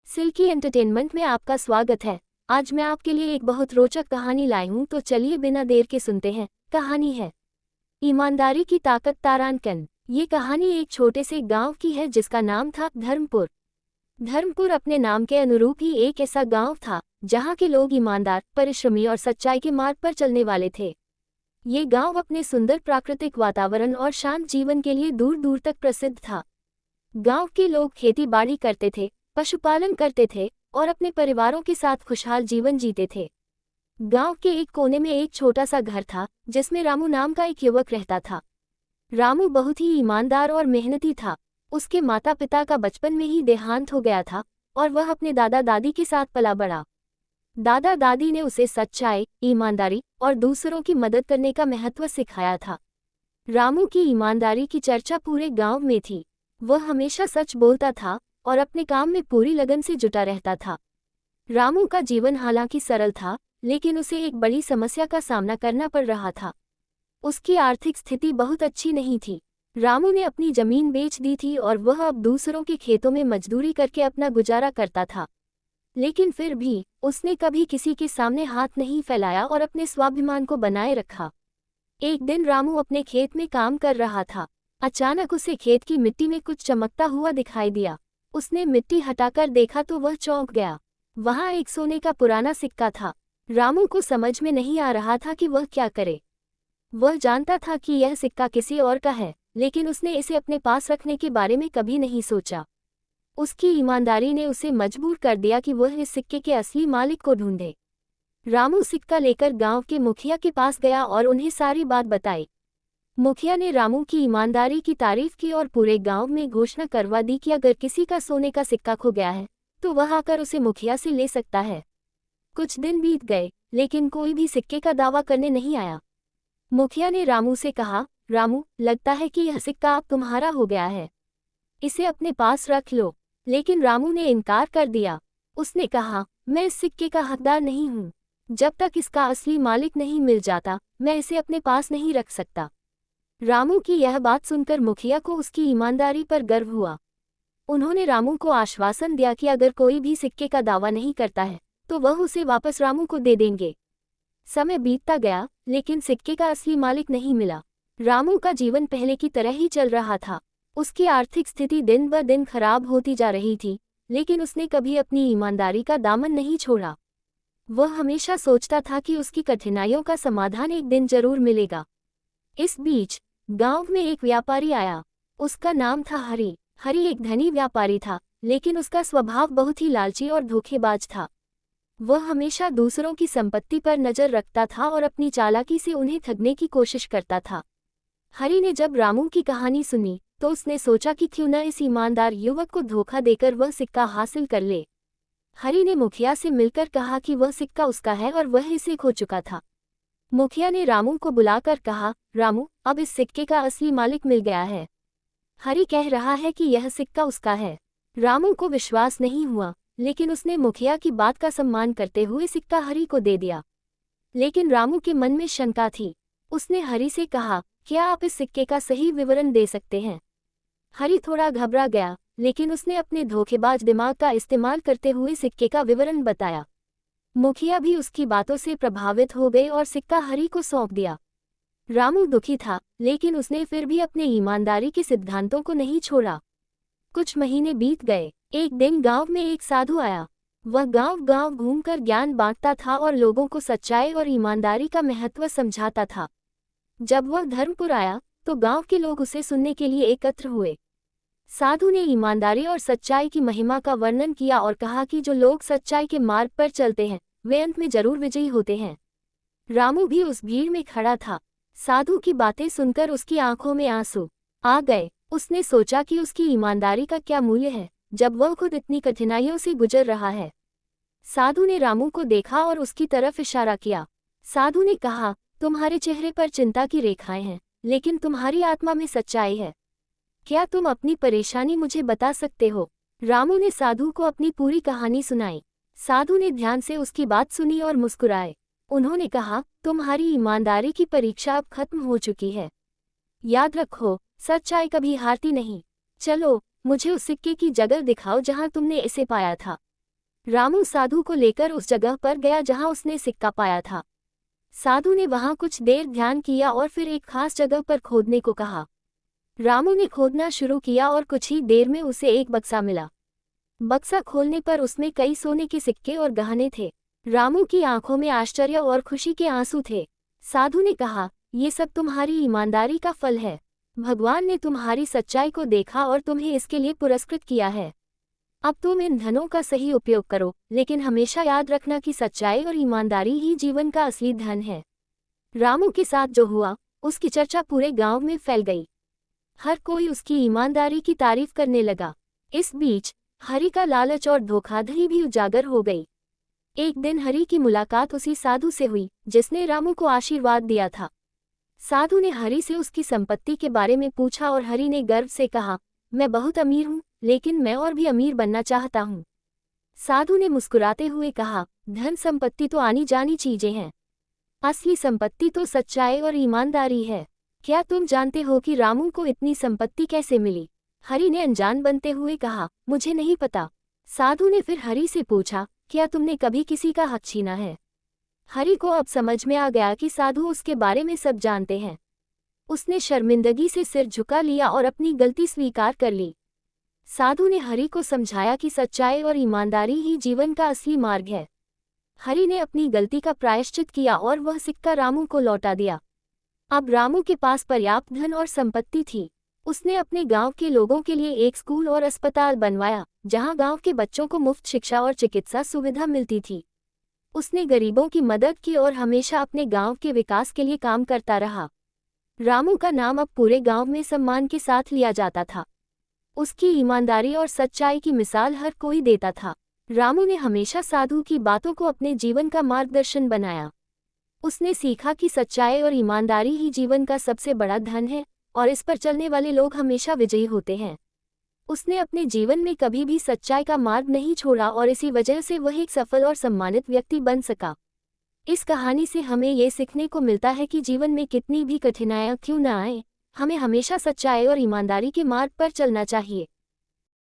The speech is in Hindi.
सिल्की एंटरटेनमेंट में आपका स्वागत है। आज मैं आपके लिए एक बहुत रोचक कहानी लाई हूँ, तो चलिए बिना देर के सुनते हैं। कहानी है ईमानदारी की ताकत तारांकन। ये कहानी एक छोटे से गांव की है जिसका नाम था धर्मपुर। धर्मपुर अपने नाम के अनुरूप ही एक ऐसा गांव था जहाँ के लोग ईमानदार, परिश्रमी और सच्चाई के मार्ग पर चलने वाले थे। ये गांव अपने सुंदर प्राकृतिक वातावरण और शांत जीवन के लिए दूर दूर तक प्रसिद्ध था। गांव के लोग खेती बाड़ी करते थे, पशुपालन करते थे और अपने परिवारों के साथ खुशहाल जीवन जीते थे। गांव के एक कोने में एक छोटा सा घर था जिसमें रामू नाम का एक युवक रहता था। रामू बहुत ही ईमानदार और मेहनती था। उसके माता पिता का बचपन में ही देहांत हो गया था और वह अपने दादा दादी के साथ पला बड़ा। दादा दादी ने उसे सच्चाई, ईमानदारी और दूसरों की मदद करने का महत्व सिखाया था। रामू की ईमानदारी की चर्चा पूरे गांव में थी। वह हमेशा सच बोलता था और अपने काम में पूरी लगन से जुटा रहता था। रामू का जीवन हालांकि सरल था, लेकिन उसे एक बड़ी समस्या का सामना करना पड़ रहा था। उसकी आर्थिक स्थिति बहुत अच्छी नहीं थी। रामू ने अपनी जमीन बेच दी थी और वह अब दूसरों के खेतों में मजदूरी करके अपना गुजारा करता था। लेकिन फिर भी उसने कभी किसी के सामने हाथ नहीं फैलाया और अपने स्वाभिमान को बनाए रखा। एक दिन रामू अपने खेत में काम कर रहा था। अचानक उसे खेत की मिट्टी में कुछ चमकता हुआ दिखाई दिया। उसने मिट्टी हटाकर देखा तो वह चौंक गया। वहां एक सोने का पुराना सिक्का था। रामू को समझ में नहीं आ रहा था कि वह क्या करे। वह जानता था कि यह सिक्का किसी और का है, लेकिन उसने इसे अपने पास रखने के बारे में कभी नहीं सोचा। उसकी ईमानदारी ने उसे मजबूर कर दिया कि वह इस सिक्के के असली मालिक को ढूंढे। रामू सिक्का लेकर गांव के मुखिया के पास गया और उन्हें सारी बात बताई। मुखिया ने रामू की ईमानदारी की तारीफ की और पूरे गांव में घोषणा करवा दी कि अगर किसी का सोने का सिक्का खो गया है तो वह आकर उसे मुखिया से ले सकता है। कुछ दिन बीत गए, लेकिन कोई भी सिक्के का दावा करने नहीं आया। मुखिया ने रामू से कहा, रामू, लगता है कि यह सिक्का अब तुम्हारा हो गया है। इसे अपने पास रख लो। लेकिन रामू ने इनकार कर दिया। उसने कहा, मैं इस सिक्के का हकदार नहीं हूँ। जब तक इसका असली मालिक नहीं मिल जाता, मैं इसे अपने पास नहीं रख सकता। रामू की यह बात सुनकर मुखिया को उसकी ईमानदारी पर गर्व हुआ। उन्होंने रामू को आश्वासन दिया कि अगर कोई भी सिक्के का दावा नहीं करता है तो वह उसे वापस रामू को दे देंगे। समय बीतता गया, लेकिन सिक्के का असली मालिक नहीं मिला। रामू का जीवन पहले की तरह ही चल रहा था। उसकी आर्थिक स्थिति दिन ब दिन खराब होती जा रही थी, लेकिन उसने कभी अपनी ईमानदारी का दामन नहीं छोड़ा। वह हमेशा सोचता था कि उसकी कठिनाइयों का समाधान एक दिन जरूर मिलेगा। इस बीच गांव में एक व्यापारी आया। उसका नाम था हरी। हरी एक धनी व्यापारी था, लेकिन उसका स्वभाव बहुत ही लालची और धोखेबाज था। वह हमेशा दूसरों की संपत्ति पर नजर रखता था और अपनी चालाकी से उन्हें ठगने की कोशिश करता था। हरी ने जब रामू की कहानी सुनी तो उसने सोचा कि क्यों न इस ईमानदार युवक को धोखा देकर वह सिक्का हासिल कर ले। हरी ने मुखिया से मिलकर कहा कि वह सिक्का उसका है और वह इसे खो चुका था। मुखिया ने रामू को बुलाकर कहा, रामू, अब इस सिक्के का असली मालिक मिल गया है। हरी कह रहा है कि यह सिक्का उसका है। रामू को विश्वास नहीं हुआ, लेकिन उसने मुखिया की बात का सम्मान करते हुए सिक्का हरी को दे दिया। लेकिन रामू के मन में शंका थी। उसने हरी से कहा, क्या आप इस सिक्के का सही विवरण दे सकते हैं? हरी थोड़ा घबरा गया, लेकिन उसने अपने धोखेबाज दिमाग का इस्तेमाल करते हुए सिक्के का विवरण बताया। मुखिया भी उसकी बातों से प्रभावित हो गए और सिक्का हरी को सौंप दिया। रामू दुखी था, लेकिन उसने फिर भी अपने ईमानदारी के सिद्धांतों को नहीं छोड़ा। कुछ महीने बीत गए। एक दिन गांव में एक साधु आया। वह गांव-गांव घूमकर ज्ञान बांटता था और लोगों को सच्चाई और ईमानदारी का महत्व समझाता था। जब वह धर्मपुर आया तो गांव के लोग उसे सुनने के लिए एकत्र हुए। साधु ने ईमानदारी और सच्चाई की महिमा का वर्णन किया और कहा कि जो लोग सच्चाई के मार्ग पर चलते हैं वे अंत में जरूर विजयी होते हैं। रामू भी उस भीड़ में खड़ा था। साधु की बातें सुनकर उसकी आंखों में आंसू आ गए। उसने सोचा कि उसकी ईमानदारी का क्या मूल्य है जब वह खुद इतनी कठिनाइयों से गुजर रहा है। साधु ने रामू को देखा और उसकी तरफ इशारा किया। साधु ने कहा, तुम्हारे चेहरे पर चिंता की रेखाएं हैं, लेकिन तुम्हारी आत्मा में सच्चाई है। क्या तुम अपनी परेशानी मुझे बता सकते हो? रामू ने साधु को अपनी पूरी कहानी सुनाई। साधु ने ध्यान से उसकी बात सुनी और मुस्कुराए। उन्होंने कहा, तुम्हारी ईमानदारी की परीक्षा अब खत्म हो चुकी है। याद रखो, सच्चाई कभी हारती नहीं। चलो, मुझे उस सिक्के की जगह दिखाओ जहां तुमने इसे पाया था। रामू साधु को लेकर उस जगह पर गया जहां उसने सिक्का पाया था। साधु ने वहां कुछ देर ध्यान किया और फिर एक खास जगह पर खोदने को कहा। रामू ने खोदना शुरू किया और कुछ ही देर में उसे एक बक्सा मिला। बक्सा खोलने पर उसमें कई सोने के सिक्के और गहने थे। रामू की आंखों में आश्चर्य और खुशी के आंसू थे। साधु ने कहा, ये सब तुम्हारी ईमानदारी का फल है। भगवान ने तुम्हारी सच्चाई को देखा और तुम्हें इसके लिए पुरस्कृत किया है। अब तुम इन धनों का सही उपयोग करो, लेकिन हमेशा याद रखना कि सच्चाई और ईमानदारी ही जीवन का असली धन है। रामू के साथ जो हुआ, उसकी चर्चा पूरे गांव में फैल गई। हर कोई उसकी ईमानदारी की तारीफ करने लगा। इस बीच हरि का लालच और धोखाधड़ी भी उजागर हो गई। एक दिन हरि की मुलाकात उसी साधु से हुई जिसने रामू को आशीर्वाद दिया था। साधु ने हरि से उसकी संपत्ति के बारे में पूछा और हरि ने गर्व से कहा, मैं बहुत अमीर हूँ, लेकिन मैं और भी अमीर बनना चाहता हूँ। साधु ने मुस्कुराते हुए कहा, धन संपत्ति तो आनी जानी चीजें हैं, असली संपत्ति तो सच्चाई और ईमानदारी है। क्या तुम जानते हो कि रामू को इतनी संपत्ति कैसे मिली? हरि ने अनजान बनते हुए कहा, मुझे नहीं पता। साधु ने फिर हरि से पूछा, क्या तुमने कभी किसी का हक छीना है? हरि को अब समझ में आ गया कि साधु उसके बारे में सब जानते हैं। उसने शर्मिंदगी से सिर झुका लिया और अपनी गलती स्वीकार कर ली। साधु ने हरि को समझाया कि सच्चाई और ईमानदारी ही जीवन का असली मार्ग है। हरि ने अपनी गलती का प्रायश्चित किया और वह सिक्का रामू को लौटा दिया। अब रामू के पास पर्याप्त धन और संपत्ति थी। उसने अपने गांव के लोगों के लिए एक स्कूल और अस्पताल बनवाया, जहां गांव के बच्चों को मुफ्त शिक्षा और चिकित्सा सुविधा मिलती थी। उसने गरीबों की मदद की और हमेशा अपने गांव के विकास के लिए काम करता रहा। रामू का नाम अब पूरे गांव में सम्मान के साथ लिया जाता था। उसकी ईमानदारी और सच्चाई की मिसाल हर कोई देता था। रामू ने हमेशा साधु की बातों को अपने जीवन का मार्गदर्शन बनाया। उसने सीखा कि सच्चाई और ईमानदारी ही जीवन का सबसे बड़ा धन है और इस पर चलने वाले लोग हमेशा विजयी होते हैं। उसने अपने जीवन में कभी भी सच्चाई का मार्ग नहीं छोड़ा और इसी वजह से वह एक सफल और सम्मानित व्यक्ति बन सका। इस कहानी से हमें ये सीखने को मिलता है कि जीवन में कितनी भी कठिनाइयां क्यों न आए, हमें हमेशा सच्चाई और ईमानदारी के मार्ग पर चलना चाहिए।